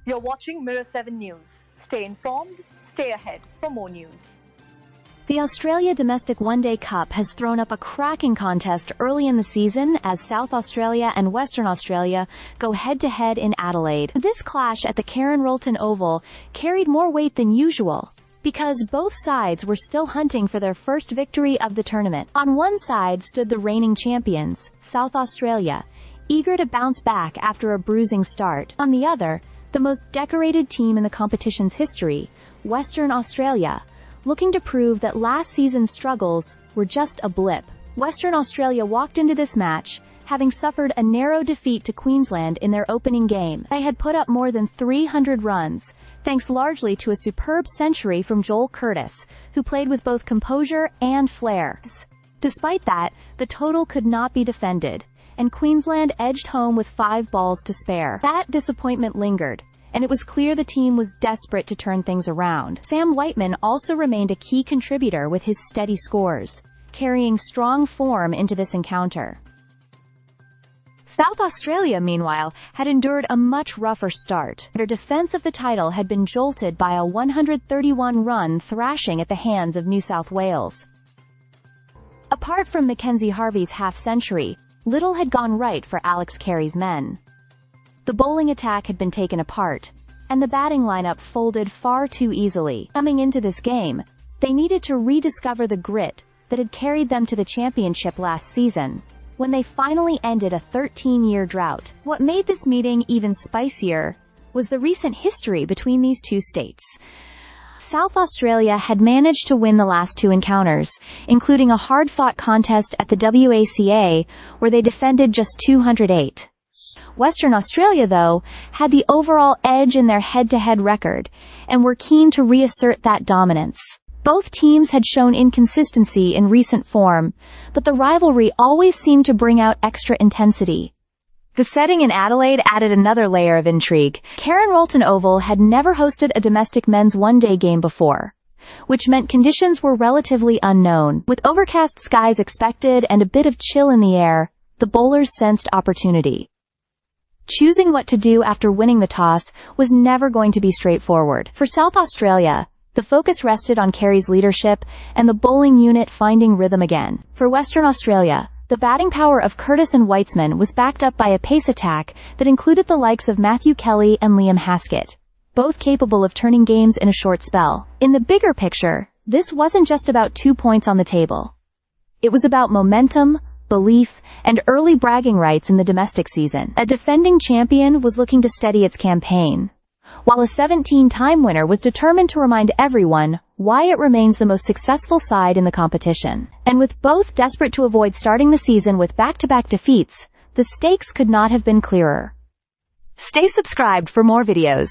You're watching Mirror 7 News. Stay informed, stay ahead for more news. The Australia Domestic One Day Cup has thrown up a cracking contest early in the season as South Australia and Western Australia go head-to-head in Adelaide. This clash at the Karen Rolton Oval carried more weight than usual, because both sides were still hunting for their first victory of the tournament. On one side stood the reigning champions, South Australia, eager to bounce back after a bruising start. On the other, the most decorated team in the competition's history, Western Australia, looking to prove that last season's struggles were just a blip. Western Australia walked into this match, having suffered a narrow defeat to Queensland in their opening game. They had put up more than 300 runs, thanks largely to a superb century from Joel Curtis, who played with both composure and flair. Despite that, the total could not be defended, and Queensland edged home with 5 balls to spare. That disappointment lingered, and it was clear the team was desperate to turn things around. Sam Whiteman also remained a key contributor with his steady scores, carrying strong form into this encounter. South Australia, meanwhile, had endured a much rougher start. Their defense of the title had been jolted by a 131-run thrashing at the hands of New South Wales. Apart from Mackenzie Harvey's half-century, little had gone right for Alex Carey's men. The bowling attack had been taken apart, and the batting lineup folded far too easily. Coming into this game, they needed to rediscover the grit that had carried them to the championship last season, when they finally ended a 13-year drought. What made this meeting even spicier was the recent history between these two states. South Australia had managed to win the last 2 encounters, including a hard-fought contest at the WACA, where they defended just 208. Western Australia, though, had the overall edge in their head-to-head record, and were keen to reassert that dominance. Both teams had shown inconsistency in recent form, but the rivalry always seemed to bring out extra intensity. The setting in Adelaide added another layer of intrigue. Karen Rolton Oval had never hosted a domestic men's one-day game before, which meant conditions were relatively unknown. With overcast skies expected and a bit of chill in the air, the bowlers sensed opportunity. Choosing what to do after winning the toss was never going to be straightforward. For South Australia, the focus rested on Carey's leadership and the bowling unit finding rhythm again. For Western Australia, the batting power of Curtis and Weitzman was backed up by a pace attack that included the likes of Matthew Kelly and Liam Haskett, both capable of turning games in a short spell. In the bigger picture, this wasn't just about 2 points on the table. It was about momentum, belief, and early bragging rights in the domestic season. A defending champion was looking to steady its campaign, while a 17-time winner was determined to remind everyone why it remains the most successful side in the competition. And with both desperate to avoid starting the season with back-to-back defeats, the stakes could not have been clearer. Stay subscribed for more videos.